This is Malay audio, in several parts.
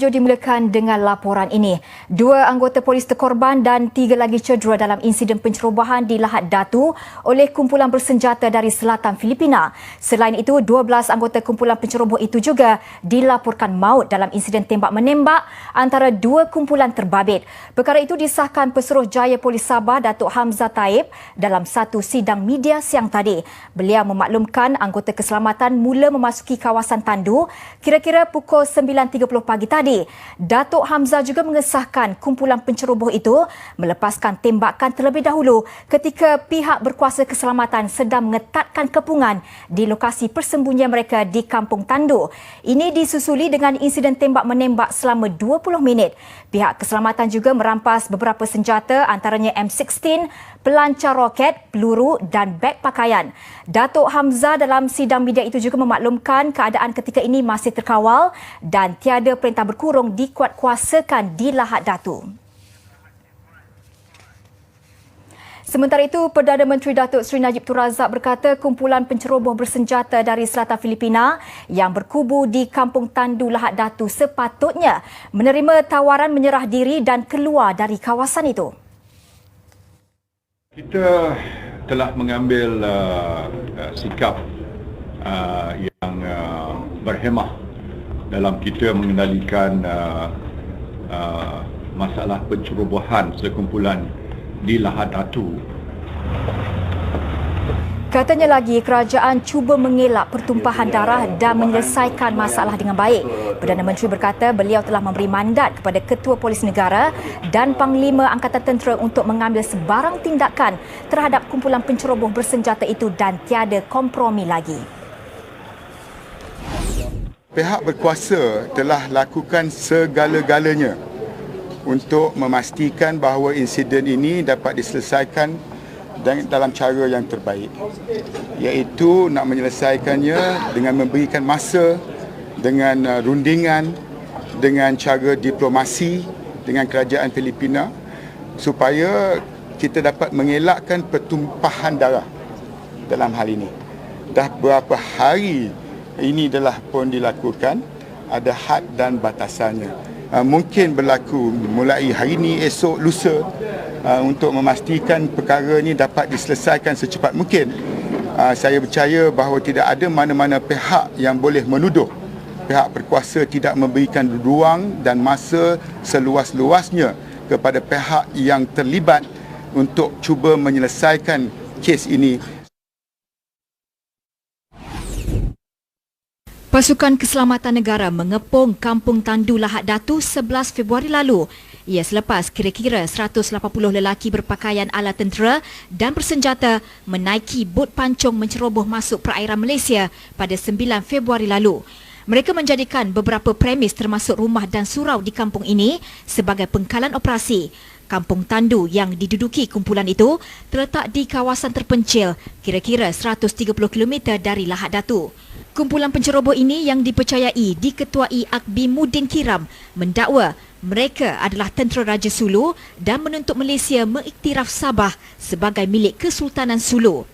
Dimulakan dengan laporan ini. 2 anggota polis terkorban dan 3 lagi cedera dalam insiden pencerobohan di Lahad Datu oleh kumpulan bersenjata dari selatan Filipina. Selain itu, 12 anggota kumpulan penceroboh itu juga dilaporkan maut dalam insiden tembak-menembak antara 2 kumpulan terbabit. Perkara itu disahkan Pesuruhjaya Polis Sabah Datuk Hamzah Taib dalam satu sidang media siang tadi. Beliau memaklumkan anggota keselamatan mula memasuki kawasan tandu kira-kira pukul 9.30 pagi tadi. Datuk Hamzah juga mengesahkan kumpulan penceroboh itu melepaskan tembakan terlebih dahulu ketika pihak berkuasa keselamatan sedang mengetatkan kepungan di lokasi persembunyian mereka di Kampung Tandu. Ini disusuli dengan insiden tembak-menembak selama 20 minit. Pihak keselamatan juga merampas beberapa senjata antaranya M16, pelancar roket, peluru dan beg pakaian. Datuk Hamzah dalam sidang media itu juga memaklumkan keadaan ketika ini masih terkawal dan tiada perintah berkurung dikuatkuasakan di Lahad Datu. Sementara itu, Perdana Menteri Datuk Seri Najib Tun Razak berkata kumpulan penceroboh bersenjata dari selatan Filipina yang berkubu di Kampung Tandu Lahad Datu sepatutnya menerima tawaran menyerah diri dan keluar dari kawasan itu. Kita telah mengambil sikap yang berhemah dalam kita mengendalikan masalah pencerobohan sekumpulan di Lahad Datu. Katanya lagi, kerajaan cuba mengelak pertumpahan darah dan menyelesaikan masalah dengan baik. Perdana Menteri berkata beliau telah memberi mandat kepada Ketua Polis Negara dan Panglima Angkatan Tentera untuk mengambil sebarang tindakan terhadap kumpulan penceroboh bersenjata itu dan tiada kompromi lagi. Pihak berkuasa telah lakukan segala-galanya untuk memastikan bahawa insiden ini dapat diselesaikan dalam cara yang terbaik, iaitu nak menyelesaikannya dengan memberikan masa, dengan rundingan, dengan cara diplomasi dengan kerajaan Filipina supaya kita dapat mengelakkan pertumpahan darah dalam hal ini. Dah berapa hari ini telah pun dilakukan, ada had dan batasannya. Mungkin berlaku mulai hari ini, esok, lusa untuk memastikan perkara ini dapat diselesaikan secepat mungkin. Saya percaya bahawa tidak ada mana-mana pihak yang boleh menuduh pihak berkuasa tidak memberikan ruang dan masa seluas-luasnya kepada pihak yang terlibat untuk cuba menyelesaikan kes ini. Pasukan Keselamatan Negara mengepung Kampung Tandu Lahad Datu 11 Februari lalu. Ia selepas kira-kira 180 lelaki berpakaian ala tentera dan bersenjata menaiki bot pancung menceroboh masuk perairan Malaysia pada 9 Februari lalu. Mereka menjadikan beberapa premis termasuk rumah dan surau di kampung ini sebagai pengkalan operasi. Kampung Tandu yang diduduki kumpulan itu terletak di kawasan terpencil kira-kira 130 km dari Lahad Datu. Kumpulan penceroboh ini yang dipercayai diketuai Akbi Mudin Kiram mendakwa mereka adalah tentera Raja Sulu dan menuntut Malaysia mengiktiraf Sabah sebagai milik Kesultanan Sulu.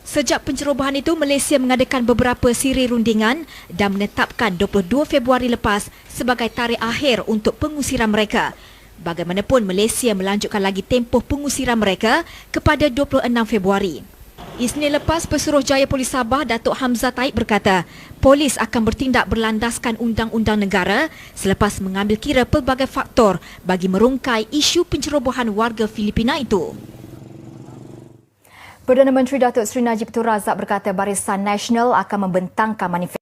Sejak pencerobohan itu, Malaysia mengadakan beberapa siri rundingan dan menetapkan 22 Februari lepas sebagai tarikh akhir untuk pengusiran mereka. Bagaimanapun, Malaysia melanjutkan lagi tempoh pengusiran mereka kepada 26 Februari. Isnin lepas, Pesuruhjaya Polis Sabah Datuk Hamzah Taib berkata, polis akan bertindak berlandaskan undang-undang negara selepas mengambil kira pelbagai faktor bagi merungkai isu pencerobohan warga Filipina itu. Perdana Menteri Datuk Seri Najib Tun Razak berkata Barisan Nasional akan membentangkan manifesto